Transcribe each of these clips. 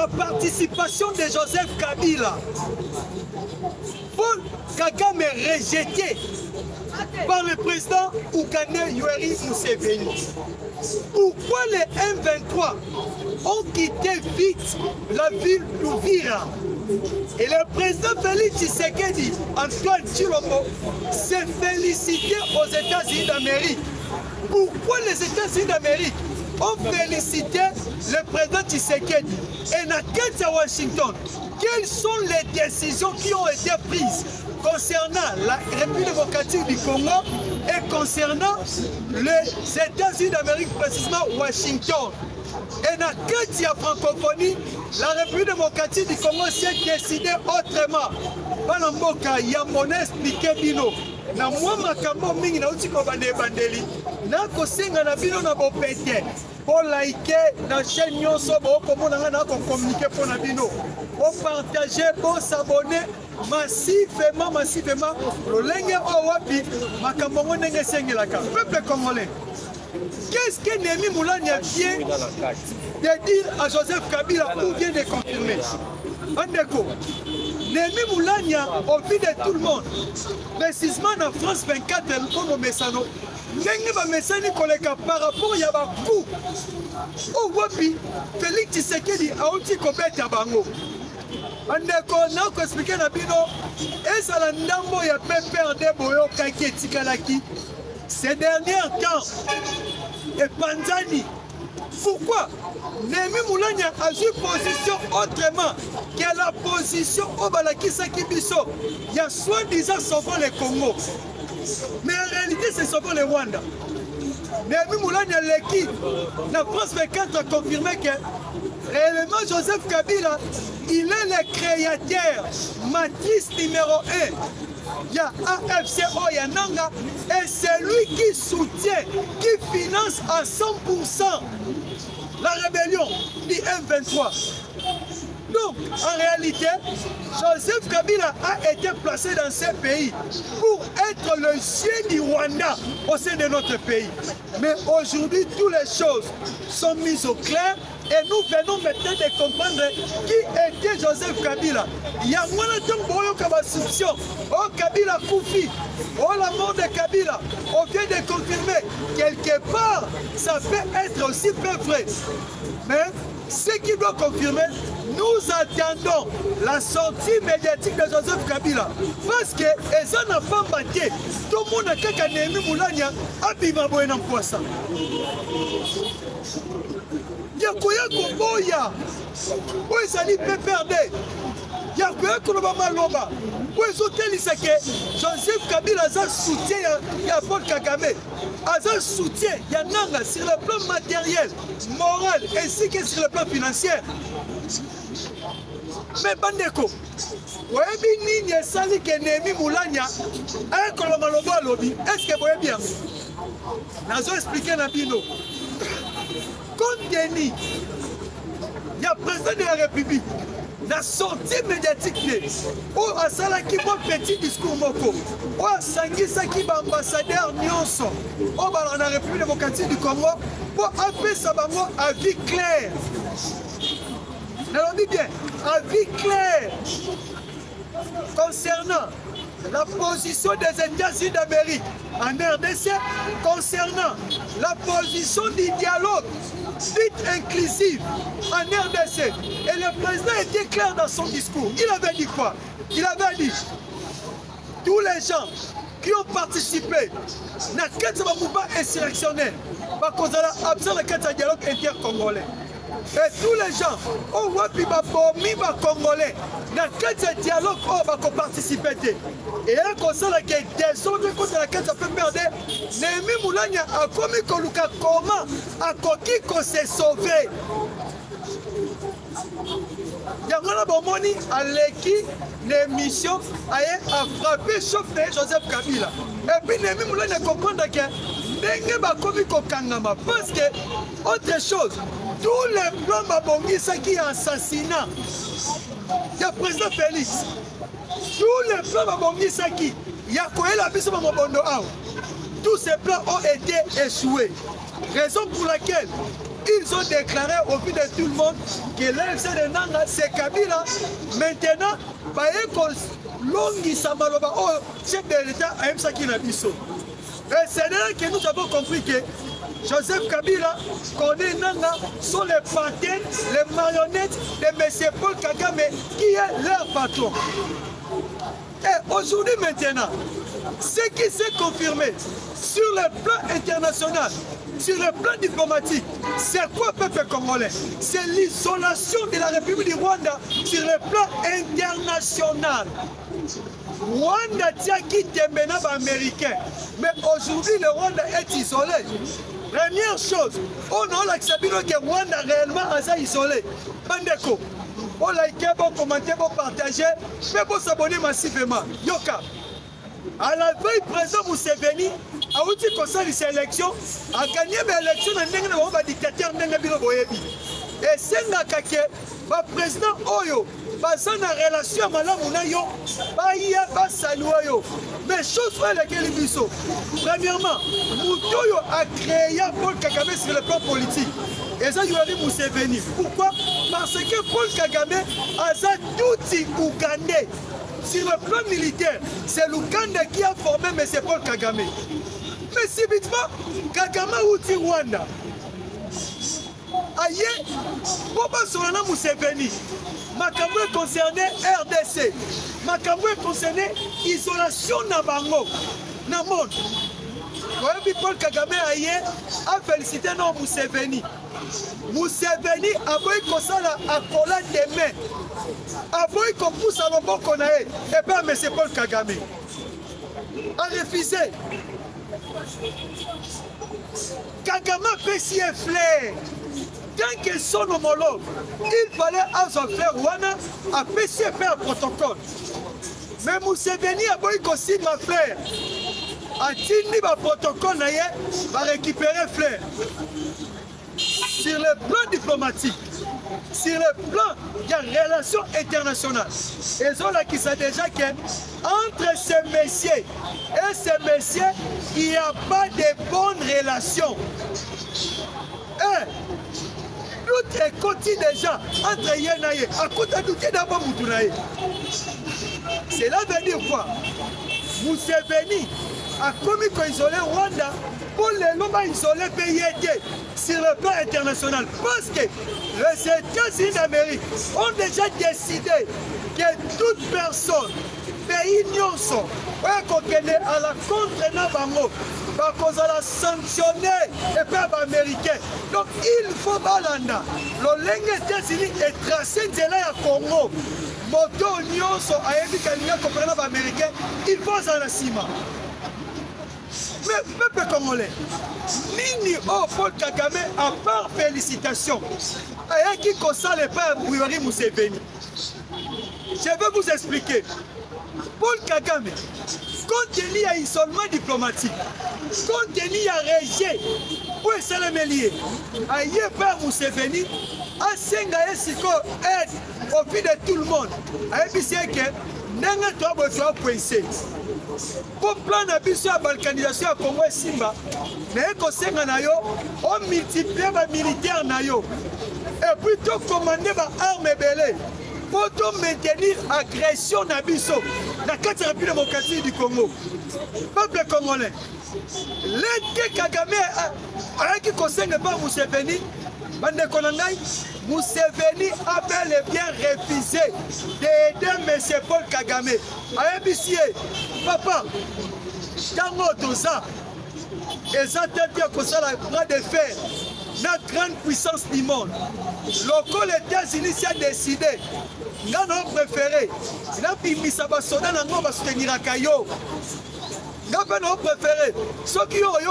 la participation de Joseph Kabila. Paul Kagame est rejeté par le président ougandais Yoweri Museveni. Pourquoi les M23 ont quitté vite la ville d'Uvira? Et le président Félix Tshisekedi, Antoine Tshilombo, s'est félicité aux États-Unis d'Amérique. Pourquoi les États-Unis d'Amérique ont félicité le président Tshisekedi? Et dans à Washington, quelles sont les décisions qui ont été prises concernant la République démocratique du Congo et concernant les États-Unis d'Amérique, précisément Washington? Et dans la francophonie, la République démocratique du Congo s'est décidée autrement. Panamboka, Yamone expliqué Bino. Na moi makambo mingi na uti ko bande bandeli. Na ko senga na bino na bopete. Pour liker na chaîne nyonso bo komona na ko communiquer pour na bino. Pour partager, pour s'abonner massivement. Lolenge o wapi makambo ngenge sengelaka. Peuple congolais. Qu'est-ce que Némi Moulania vient de dire à Joseph Kabila ou vient de confirmer? Andeko, Némi Moulania, au vu de tout le monde, précisément en France 24, comme au Messano, Nengi va Messani koleka par rapport à un coup. Au Wapi, Félix Tshisekedi a outi kobeta bango. Andeko, na ko expliquer na bino, et ça la ndambo ya PPRD boyo kaki etikalaki. Ces derniers temps, et Panzani, pourquoi Némi Moulania a eu position autrement que la position au Balakisa Kibiso? Il y a soi-disant sauvant le Congo. Mais en réalité, c'est sauvant le Rwanda. Némi Moulania, l'équipe, la France 24 a confirmé que réellement Joseph Kabila, il est le créateur, matrice numéro 1. Il y a AFCO, il y a Nanga, et c'est lui qui soutient, qui finance à 100% la rébellion du M23. Donc, en réalité, Joseph Kabila a été placé dans ce pays pour être le chien du Rwanda au sein de notre pays. Mais aujourd'hui, toutes les choses sont mises au clair et nous venons maintenant de comprendre qui était Joseph Kabila. Il y a moins de temps pour avoir soupçon. Oh, Kabila Koufi, oh, la mort de Kabila, on vient de confirmer. Quelque part, ça peut être aussi peu vrai. Mais ce qui doit confirmer, nous attendons la sortie médiatique de Joseph Kabila. Parce que ça n'a pas battu. Tout le monde a quelqu'un Némi Moulania a bima boyena poisson. Yakoya Koboya. Où est allé PPRD? Yakoya Koloba Maloba. Où est hôtelisé que Joseph Kabila a soutien à Paul Kagame. A soutien, il y a Nanga sur le plan matériel, moral ainsi que sur le plan financier. Mais Bandeko, Webi Nini Sali Kenemi Moulania, un Kolomaloba Lobby, est-ce que vous voyez bien? Nazo expliqué Nabino. Compte tenu, il y a le président de la République, la sortie médiatique, où à Salaki, mon petit discours moko, où à Sangisaki, ambassadeur Nyonso, où à la République démocratique du Congo, pour appeler Sabango à vie claire. Alors, dit bien, à vie claire concernant la position des États-Unis d'Amérique en RDC, concernant la position du dialogue dite inclusive en RDC. Et le président était clair dans son discours. Il avait dit quoi? Il avait dit tous les gens qui ont participé dans le mouvement insurrectionnel, parce qu'on a absent le dialogue inter-congolais. Et tous les gens, on voit que les Congolais, dans le dialogue, on va participer. Et là, comme ça, des autres contre laquelle ça peut perdre, Némi Moulania a commis comment a coquille qu'on s'est sauvé. Il y a un bon à l'équipe l'émission a frappé sauf Joseph Kabila. Et puis Némi Moulania comprend que Nengue va commis Kokangama. Parce que, autre chose, tous les plans Mabongi, ça qui est assassinat. Il y a le président Félix. Tous les plans Mabongi, ça qui. Il y a quoi la mission Mabondo. Tous ces plans ont été échoués. Raison pour laquelle ils ont déclaré au vu de tout le monde que l'AFC de Nanga, c'est Kabila. Maintenant, longisa maloba oh chef de l'État a Msaki Nabiso. Et c'est là que nous avons compris que Joseph Kabila, Corneille Nanga sont les pantins, les marionnettes de M. Paul Kagame qui est leur patron. Et aujourd'hui maintenant, ce qui s'est confirmé sur le plan international, sur le plan diplomatique, c'est quoi peuple congolais? C'est l'isolation de la République du Rwanda sur le plan international. Rwanda tient qui Tembena américain, mais aujourd'hui le Rwanda est isolé. Première chose, on a l'accepté que Rwanda réellement est isolé. Bandeko, on like, bon commenter, bon partager, mais bon s'abonner massivement. Yoka. À la veille, président Museveni a outil concernant les élections, a gagné l'élection dans le dictateur Ndengabilo Boyebi. Et c'est le président Oyo, basé dans la relation avec Saluayo. Mais chose pour laquelle il dit, premièrement, Moutoyo a créé Paul Kagame sur le plan politique. Et ça, il y a Museveni. Pourquoi? Parce que Paul Kagame a tout Ougandais. Sur le plan militaire, c'est l'Ouganda qui a formé M. Paul Kagame. Mais subitement, Kagame outi Rwanda. Aïe, pourquoi Solana Museveni? Makambo est concerné RDC. Makambo est concerné isolation Nabango. Namon. Paul Kagame aïe a félicité non Museveni. Museveni a voulu qu'on s'ala à coller des mains. A voulu qu'on pousse à l'embon et pas M. Paul Kagame. A refusé. Kagame fait si un flair. Tant que son homologue, il fallait à son frère Wana à PCP un protocole. Mais Museveni a voulu qu'on signe ma frère. A tini un protocole va récupérer frère. Sur le plan diplomatique, sur le plan des relations internationales, ils ont là qui savent déjà qu'entre ces messieurs et ces messieurs, il n'y a pas de bonnes relations. Et tout est continu déjà entre Yenaye, à côté de Moutunaye. Cela veut dire quoi? Museveni a commis qu'on isolé Rwanda pour les noms isolés pays sur le plan international. Parce que les États-Unis d'Amérique ont déjà décidé que toute personne, pays nyonso, à la contre Nabango, va la sanctionner et pas américain. Donc il faut balanda. Le États-Unis est tracé de là à Congo. Moto nyonso a évidemment qu'à comprendre américain, il faut à la cima. Mais peuple congolais, Nini O Paul Kagame, à part félicitations, à qui concerne le père Yoweri Museveni. Je vais vous expliquer. Paul Kagame, quand il y a isolement diplomatique, quand il y a rejet, où est-ce que c'est lié? À y père Museveni, à Sengaye Siko aide au pied de tout le monde. À ébisser que n'enga toi besoin poincer. Pour plan d'ambition à balkanisation à Congo et Simba, mais qu'on s'est on multiplie les militaires nayo et plutôt commander les armes belées pour maintenir l'agression d'Abisso dans la République démocratique du Congo. Peuple congolais, l'aide Kagame a qui concerne pas Museveni, Museveni a bel et bien refusé d'aider M. Paul Kagame. A ébissé, papa, dans notre ça, ils ont dit la bras de fer, la grande puissance du monde. Lorsque les États-Unis ont décidé, nous avons préféré, nous avons mis ça dans le soutenir à Kayo. Nous avons préféré, ceux qui ont eu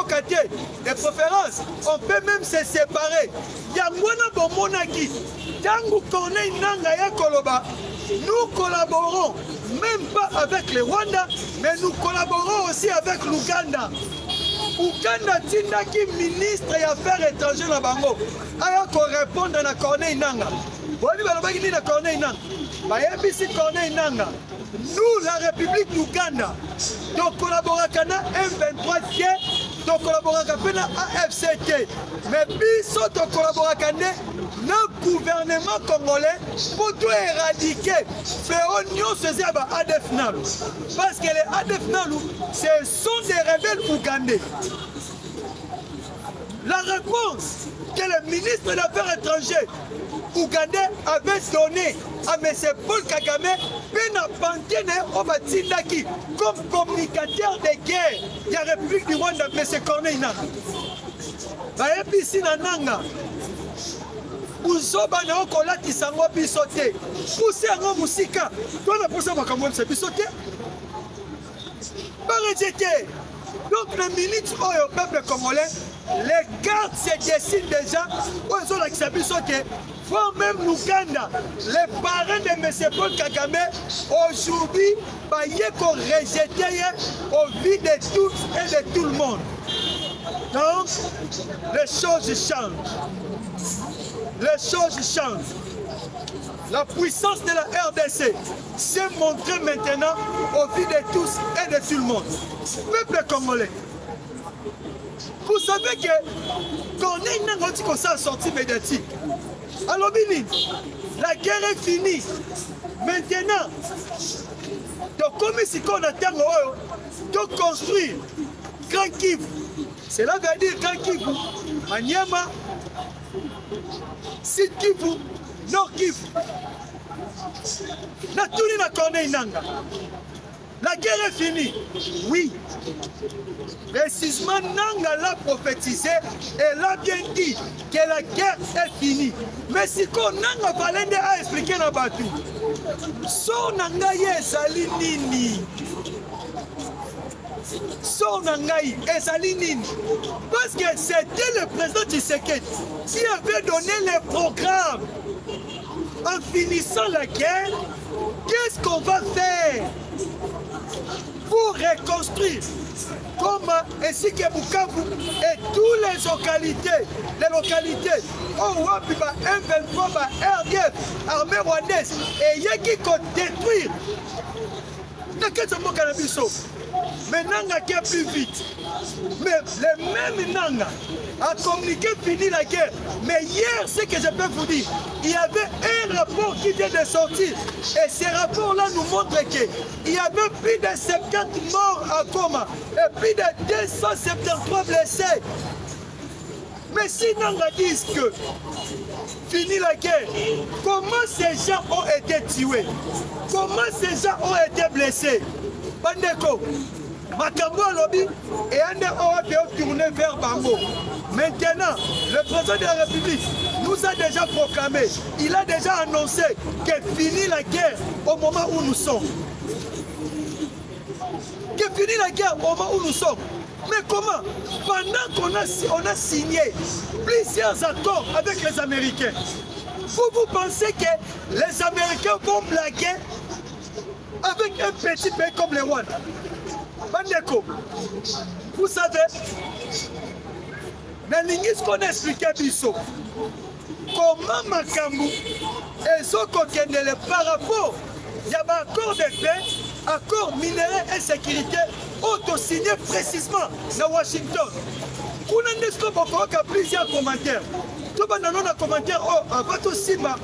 des préférences, on peut même se séparer. Il y a moins de monarchie. Tant qu'on est Nanga Koloba, nous collaborons même pas avec le Rwanda, mais nous collaborons aussi avec l'Ouganda. Ouganda Tindaki, ministre des Affaires étrangères na Bango, a répondre à Corneille Nanga. Vous voyez, la Corneille Nanga. Corneille Nanga. Nous, la République d'Ouganda, nous collaborons avec M23 tocollaboraka mpe na AFCT mais biso tocollaboraka nde na gouvernement congolais pour tout éradiquer fléau nyonso eza ya ba ADF Nalu parce que les ADF Nalu ce sont des rebelles ougandais. La réponse que le ministre des Affaires étrangères ougandais avait donnée à M. Paul Kagame Pena Pantene Obatindaki comme communicateur de guerre de la République du Rwanda, M. Corneille Nangaa. Bayebisi na nanga uzoba na okolatisa yango biso te pousse yango musika tona pousse makambo ya biso te barejete. Donc la minute au peuple congolais, les cartes se dessinent déjà. Aux autres qui s'habillent, faut même l'Ouganda, les parents de M. Paul Kagame, aujourd'hui, il faut rejeter au vie de tous et de tout le monde. Donc, les choses changent. Les choses changent. La puissance de la RDC s'est montrée maintenant au vu de tous et de tout le monde. Peuple congolais, vous savez que Corneille Nangaa dit qu'on s'est sorti médiatique. Alors, la guerre est finie. Maintenant, donc comme si on a terre de construire Grand Kivu, cela veut dire Grand Kivu, Maniema, Sud Kivu, Nord Kivu. La tournée na Corneille Nangaa. La guerre est finie. Oui. Précisément, Nangaa l'a prophétisé et l'a bien dit que la guerre est finie. Mais si Nangaa Valende a expliqué dans Batu, son Nangaa ezali nini? Son Nangaa ezali nini? Parce que c'était le président Tshisekedi qui avait donné les programmes. En finissant la guerre, qu'est-ce qu'on va faire pour reconstruire Goma ainsi que Bukavu et toutes les localités où Wapiba M23, RDF, armée rwandaise et Yaki qu'on détruire. Mais Nangaa qui est plus vite. Mais le même Nangaa a communiqué fini la guerre. Mais hier, ce que je peux vous dire, il y avait un rapport qui vient de sortir. Et ce rapport-là nous montre qu'il y avait plus de 70 morts à Goma et plus de 273 blessés. Mais si Nangaa disent que fini la guerre, comment ces gens ont été tués? Comment ces gens ont été blessés? Bandeko, Makambo Lobby et un de tourné vers Bango. Maintenant, le président de la République nous a déjà proclamé, il a déjà annoncé que fini la guerre au moment où nous sommes. Que fini la guerre au moment où nous sommes. Mais comment? Pendant qu'on a signé plusieurs accords avec les Américains, vous pensez que les Américains vont blaguer avec un petit pays comme le Rwanda? Bandeko, vous savez, ce qu'on a expliqué Bisso, comment Makambu et Zokokendele par rapport il y a un accord de paix, accord minerai et sécurité, auto-signé précisément dans Washington. On a plusieurs commentaires. Tout le monde a commentaire, oh, avant tout Sima,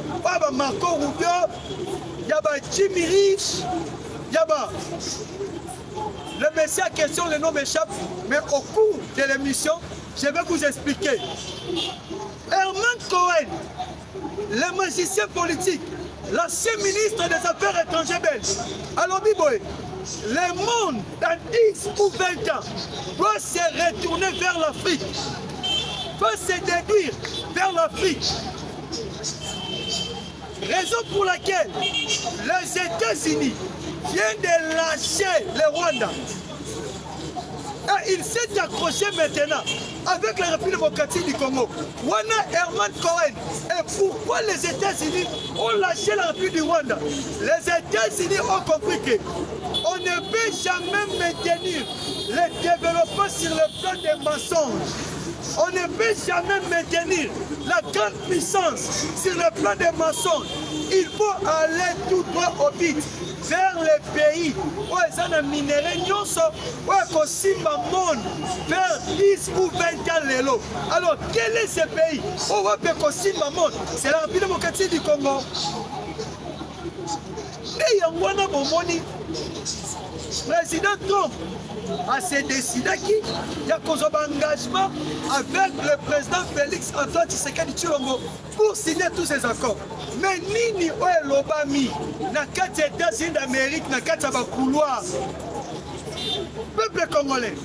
Marco Rubio, il y a Jimmy Rich, il y a le monsieur en question, le nom m'échappe, mais au cours de l'émission, je vais vous expliquer. Herman Cohen, le magicien politique, l'ancien ministre des Affaires étrangères belge, alors Biboy, le monde dans 10 ou 20 ans doit se retourner vers l'Afrique, doit se déduire vers l'Afrique. Raison pour laquelle les États-Unis viennent de lâcher le Rwanda. Et il s'est accroché maintenant avec la République démocratique du Congo. Wana Herman Cohen. Et pourquoi les États-Unis ont lâché la République du Rwanda? Les États-Unis ont compris qu'on ne peut jamais maintenir le développement sur le plan des mensonges. On ne peut jamais maintenir la grande puissance sur le plan des maçons. Il faut aller tout droit au but vers les pays où ils ont un minerai nyonso, où ils ont monde vers 10 ou 20 ans l'élo. Alors, quel est ce pays où ils ont monde? C'est la République démocratique du Congo. Et il y a un moment, président Trump a se décidé qu'il y a un engagement avec le président Félix Antoine Tshisekedi Tshilombo pour signer tous ces accords. Mais nini oye lobami na kati ya États-Unis d'Amérique na kati ya bakouloir peuple congolais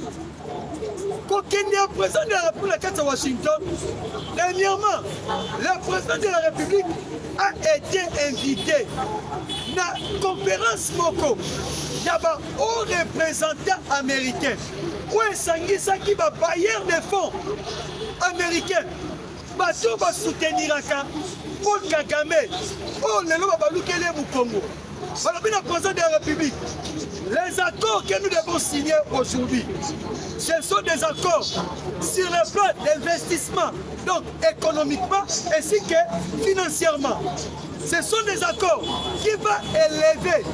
kokende ya président de la République na kati ya Washington. Dernièrement, le président de la République a été invité na conférence moko ya ba haut représentant américain où esangisaki ba bailleurs de fonds américains bato basouteniraka Paul Kagame oyo lelo babalukeli mu Congo. Balobi na président de la République, les accords que nous devons signer aujourd'hui, ce sont des accords sur le plan d'investissement, donc économiquement ainsi que financièrement. Ce sont des accords qui vont élever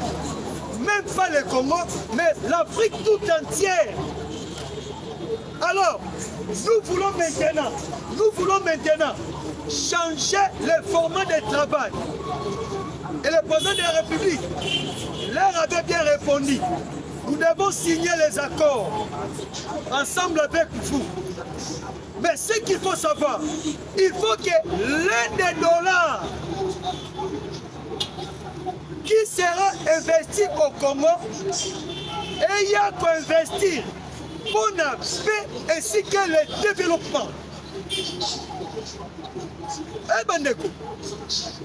même pas le Congo, mais l'Afrique tout entière. Alors, nous voulons maintenant changer le format de travail. Et le président de la République leur avait bien répondu. Nous devons signer les accords ensemble avec vous. Mais ce qu'il faut savoir, il faut que l'un des dollars qui sera investi au Congo et il y a qu'à investir pour la paix ainsi que le développement. Eh ben d'accord.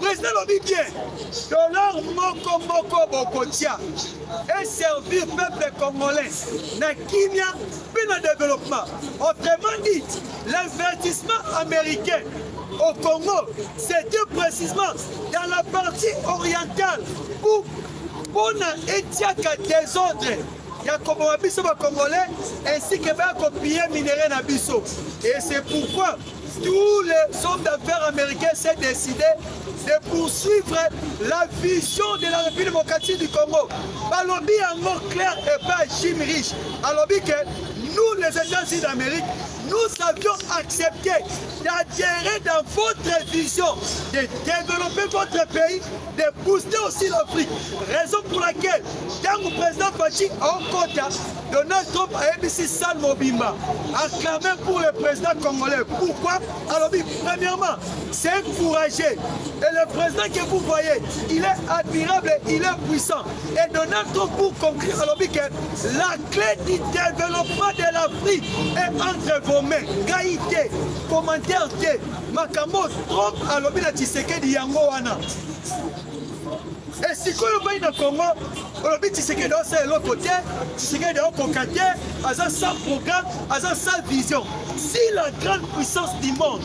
Président lobi bien, dollar moko bokotia et servir peuple congolais na kimia puis na développement. Autrement dit, l'investissement américain au Congo, c'était précisément dans la partie orientale pour na etiaka désordre. Il y a comme Congolais ainsi que copier minerai na biso. Et c'est pourquoi tous les hommes d'affaires américains s'est décidé de poursuivre la vision de la République démocratique du Congo. Balobi en mot clair et pas Jim Rich. Balobi que nous, les États-Unis d'Amérique, nous avions accepté d'adhérer dans votre vision, de développer votre pays, de booster aussi l'Afrique. Raison pour laquelle, quand le président Fachi Okota, Donald Trump a ABC Sal Mobimba, acclamé pour le président congolais. Pourquoi? Alors, premièrement, c'est encouragé. Et le président que vous voyez, il est admirable, il est puissant. Et Donald Trump, pour conclure, alors que la clé du développement de l'Afrique est entre vos mains. Gaïté, commentaire, Makamo, Trump, alors que Tshisekedi Yango Wana. Et si vous voyez dans le Congo, on dit Tshisekedi de l'autre côté, Tshisekedi de l'autre côté, sans programme, sans vision. Si la grande puissance du monde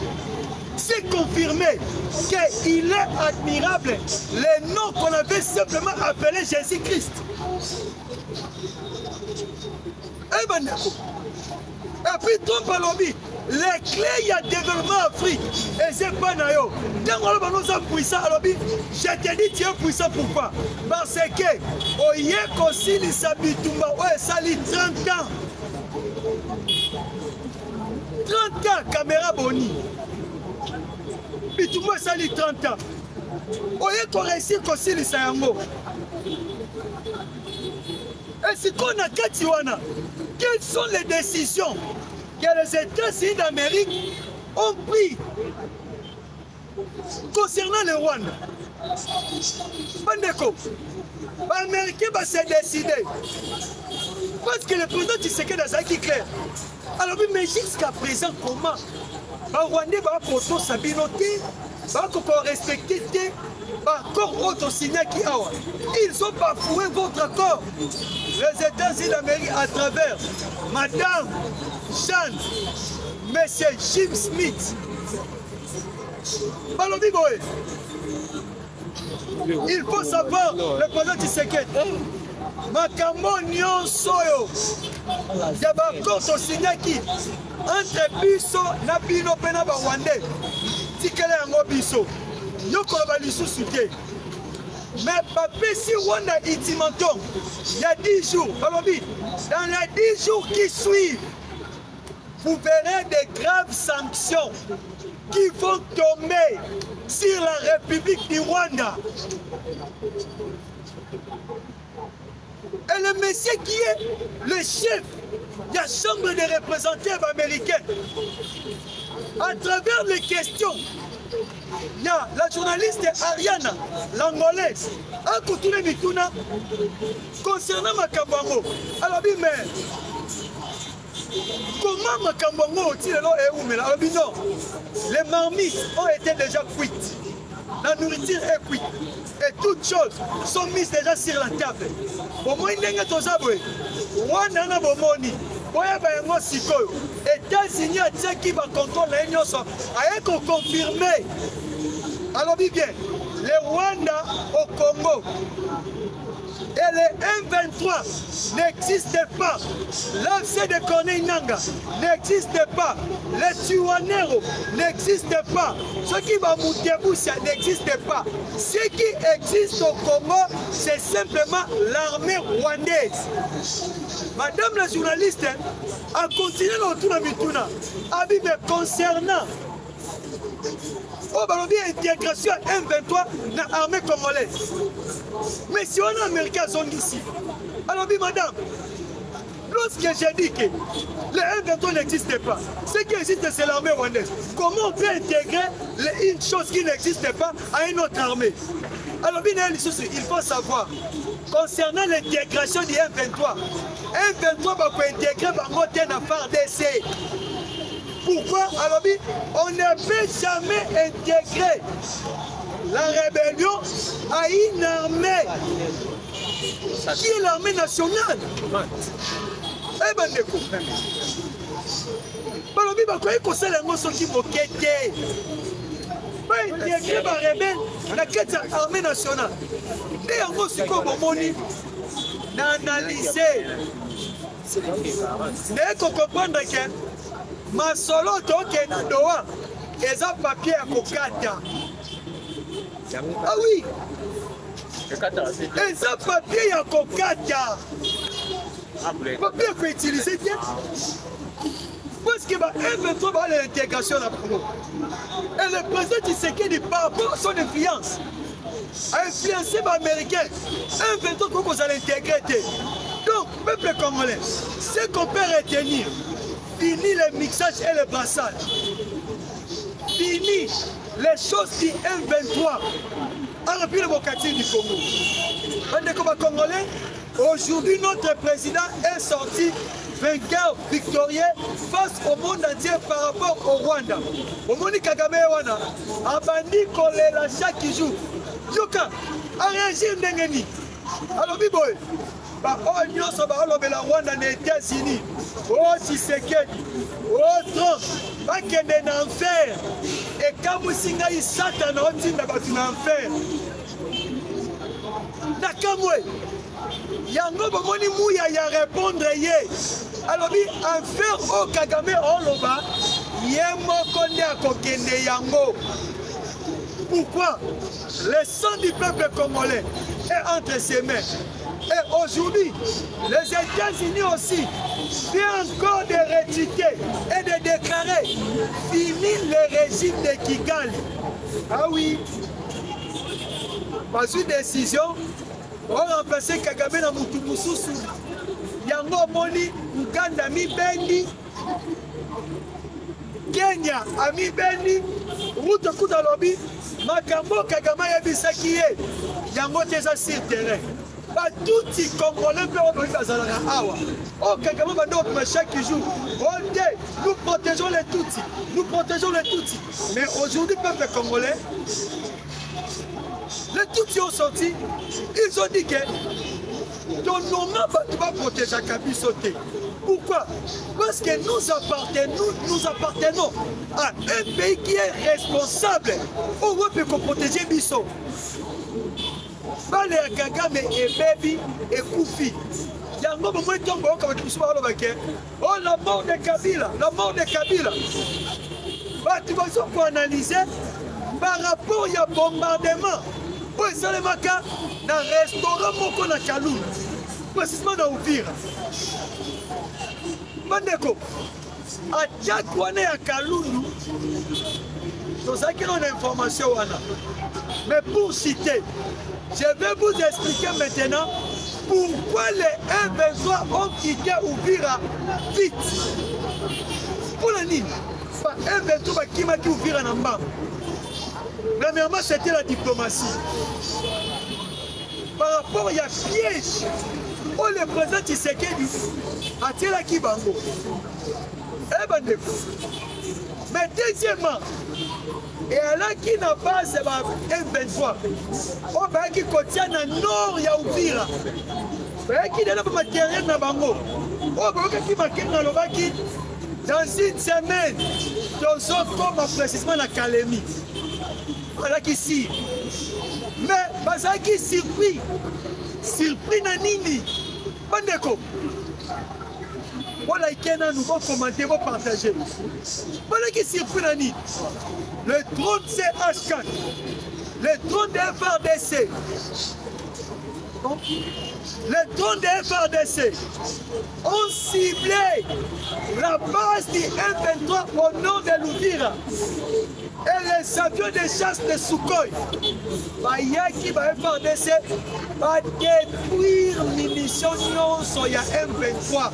s'est confirmé qu'il est admirable, le nom qu'on avait simplement appelé Jésus-Christ. Et puis Trump a lobby. Les clés, il y a développement Afrique. Et c'est pas naïo. Quand on est puissant, je te dis tu es puissant pourquoi? Parce que Oyeko Sili Sabitumba, ça lit 30 ans. 30 ans, caméra boni. Bitumba, ça lit 30 ans. Oyeko réussir Kosili Sayango. Et si on a Katiwana, quelles sont les décisions que les États-Unis d'Amérique ont pris concernant le Rwanda? Bandeko, les Américains vont se décider. Parce que le président Tshisekedi a dit clair. Alors, mais jusqu'à présent, comment les Rwandais vont porter sa binoté, vont respecter l'accord autre signé qui a. Ils ont bafoué votre accord. Les États-Unis d'Amérique à travers Madame Jeanne, Monsieur Jim Smith. Il faut savoir, le président Tshisekedi, Makambo Nyonso, il y a un accord signé qui entre biso na bino mpe na barwandais tikele yango biso yokola balisusu te mais bapesi Rwanda ultimatum il y a 10 jours balobi dans les 10 jours qui suivent vous verrez des graves sanctions qui vont tomber sur la République du Rwanda. Et le monsieur qui est le chef de la Chambre des représentants américaine, à travers les questions, il y a la journaliste Ariana, l'angolaise, a continué Mituna concernant Makambango. Alors, mais comment Makambango ont-ils alors, non, les marmites ont été déjà cuites. La nourriture est cuite. Et toutes choses sont mises déjà sur la table. Au moins, il y a des gens États-Unis qui va contrôler l'Union a confirmé. Alors bien, les Rwanda au Congo et les M23 n'existent pas. L'AFC de Corneille Nanga n'existe pas. Les Tuanero n'existent pas. Ce qui va Mouteboussa n'existe pas. Ce qui existe au Congo, c'est simplement l'armée rwandaise. Madame la journaliste a continué autour de Mituna. Mais concernant l'intégration M23 dans l'armée congolaise. Mais si on est américain, sont ici. Alors, madame, lorsque j'ai dit que le M23 n'existe pas, ce qui existe, c'est l'armée rwandaise. Comment on peut intégrer une chose qui n'existe pas à une autre armée? Alors, il faut savoir, concernant l'intégration du M23 va intégrer dans FARDC. Pourquoi? Alors, on ne peut jamais intégrer la rébellion à une armée qui est l'armée nationale. Eh ben, d'accord. Balobi bakoyi kosala yango soki moke te. Ba intégrer ba rebelle na kati ya armée nationale. Nde yango sikoyo bomoni na analyser. Ndeye comprendre que masolo toke na doa eza papier ya kokata. Ah oui, eza papier ya kokata. Papier ya koutiliser bien. Parce que M23 va à l'intégration à Congo. Et le président Tshisekedi, par rapport à son influence, a influencé les Américains. M23 Congo va l'intégrer. Donc, peuple congolais, ce qu'on peut retenir, fini le mixage et le brassage. Fini les choses du M23 en repris le vocabulaire du Congo. Congolais, aujourd'hui, notre président est sorti vainqueur, victorieux face au monde entier par rapport au Rwanda. Au Moni Kagame Wana, Abandi Kolela chaque jour. Yoka, a réagi Ndengeni. Alors, Biboy, oh, nyonso balobela Rwanda na États-Unis. Oh, Tshisekedi. Oh, Trump. Bakende na enfer. Et Kamusinga yi Satan otinda batu na enfer. Nakamwe. Yango bomoni muya ya répondre ye. Alors bi enfer o Kagame oloba ye moko nde akokende yango. Pourquoi? Le sang du peuple congolais est entre ses mains. Et aujourd'hui, les États-Unis aussi viennent encore de réciter et de déclarer fini le régime de Kigali. Ah oui, pas une décision, on va remplacer Kagame na Mutubususu. Yango Moni, Uganda mi bendi, Kenya a mi bendi, Ruto Kuda Lobi, Makambo Kagame yabisaki ye, yango teza sur terrain. Tout les Congolais peuvent awa. Oh, Kagame va nous chaque jour. Nous protégeons les Tutsis. Nous protégeons les Tutsis. Mais aujourd'hui, peuple congolais, les Tutsis ont sorti. Ils ont dit que ton nom va protéger Kabisoté. Pourquoi? Parce que nous appartenons à un pays qui est responsable. On veut protéger Bisso. Bale Kagame et Baby et Koufi. yango bomoi ntongo oyoka biso balobake oh la mort de Kabila, la mort de Kabila. Bato bazo koanalyse par rapport ya bombardement oyo esalemaka na restaurant moko na Kalulu, précisément na Uvira. Bandeko, attaque wana ya Kalulu, tozalaki na information wana. Mais pour citer, je vais vous expliquer maintenant pourquoi les M23 ont quitté Uvira vite. Pour la ligne, M23 qui m'a dit Uvira Namba. Premièrement, c'était la diplomatie. Par rapport à la piège, où le président Tshisekedi a tiré la Kibango. Mais deuxièmement, et là qui n'a pas ce M23, on va qui contient dans le nord ya Uvira. Qui n'a pas matériel na bango. On va qui marqué dans le baki dans une semaine. Nous comme précisément la Kalemi. Voilà qui si. Mais parce qui surpris na nini. Bandeko. Voilà qui nous vont commenter, vont partager. Voilà qui surpris na nini. Le drone CH4, le drone de FARDC, le drone de FARDC ont ciblé la base du M23 au nord de l'Uvira et les avions de chasse de Sukhoi. Bayaki ba FARDC va détruire munitions non ya M23.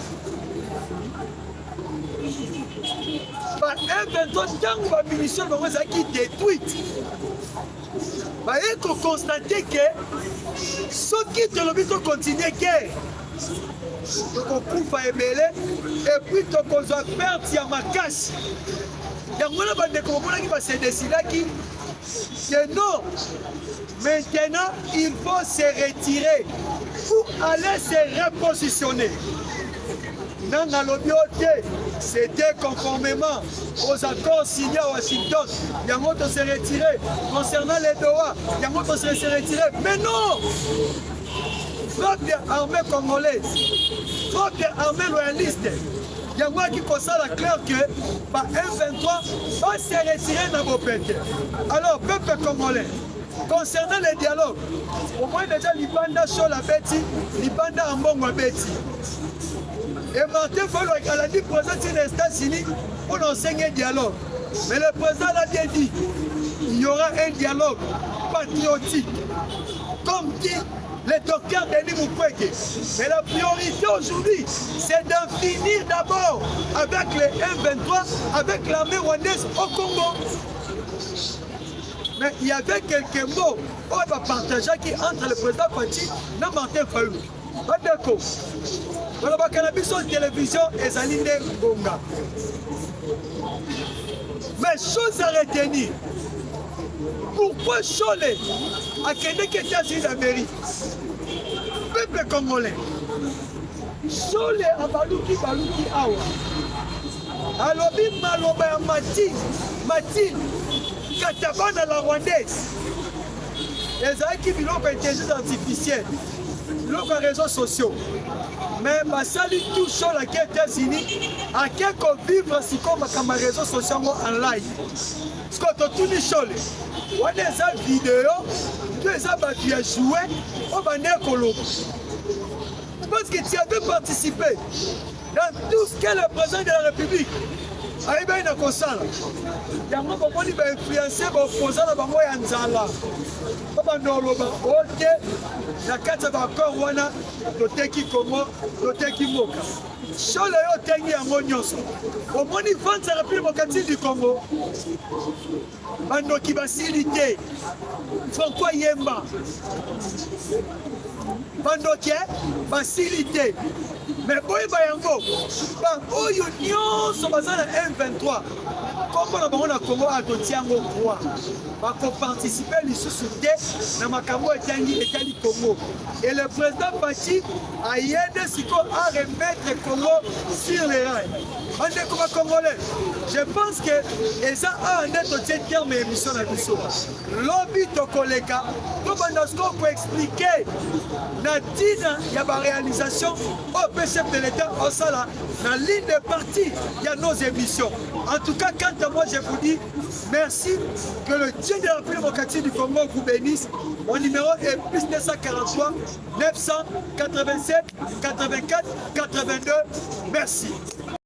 M23 tango ba munitions bango ezalaki détruite. Baye ko constater que soki tolobi to continuer guerre tokokufa ebele et puis tokozwa perte ya makasi. Yango wana bandeko bamonaki base decidaki que non, maintenant il faut se retirer pour aller se repositionner. Nanga lobiote, c'était conformément aux accords signés à Washington. Yamoto s'est retiré. Concernant les Doha, Yamoto s'est retiré. Mais non! Frappe des armées congolaises, frappe des armées loyalistes. Yamoto qui constate la claire que par M23 va se retirer dans vos pétés. Alors, peuple congolais, concernant les dialogues, au moins déjà l'Ibanda sur la bêtise, l'Ibanda en bon bêtise. Et Martin Fayulu a dit présent des États-Unis pour enseigner un dialogue. Mais le président l'a bien dit, il y aura un dialogue patriotique. Comme dit le docteur Denis Mukwege. Mais la priorité aujourd'hui, c'est d'en finir d'abord avec les M23, avec l'armée rwandaise au Congo. Mais il y avait quelques mots qu'on va partager entre le président Fachi et Martin Fayulu. Pas d'accord. Voilà, la cannabis sur télévision et Zaline Bonga. Mais chose à retenir. Pourquoi Cholet a créé que États-Unis d'Amérique? Peuple congolais. Cholet a baluki awa. Alobi maloba ya Mathilde Katabana la rwandaise. Les aïki biloko intelligence artificielle. Biloko réseaux sociaux. Mais basali tout chaud la États-Unis à quelques vivre si comme comme réseaux sociaux en live. Ce que tout dit chaud. On a des vidéos, des abattus à jouer, on va aller à Colo. Parce que tu avais participé dans tout ce qu'est le président de la République. Aïe ben na kosala. Yango ko moni ba influencer ba opposant na bango ya nzala. Baba ndoloba oke na kati ba accord wana toteki Congo, toteki Moka. Chole yo tengi yango nyonso. Omoni vente la République démocratique du Congo. Bandoki basilité. Francois Yemba. Bandoki basilité. Mais boy bayango, ba oyo nyonso bazana M23. Comme na bango na Congo atotiango quoi. Ba ko participer lisusu te na makambo etali Congo. Et le président Fachi a aidé Siko à remettre Congo sur les rails. Bandeko ba Congolais, Je pense que eza un être tient terme émission na biso. Lobby tokoleka, to bandasko pour expliquer na tina ya ba réalisation au chef de l'État au sala na ligne de parti il y a nos émissions. En tout cas, quant à moi, je vous dis merci, que le Dieu de la République démocratique du Congo vous bénisse. Mon numéro est plus 243 987 84 82. Merci.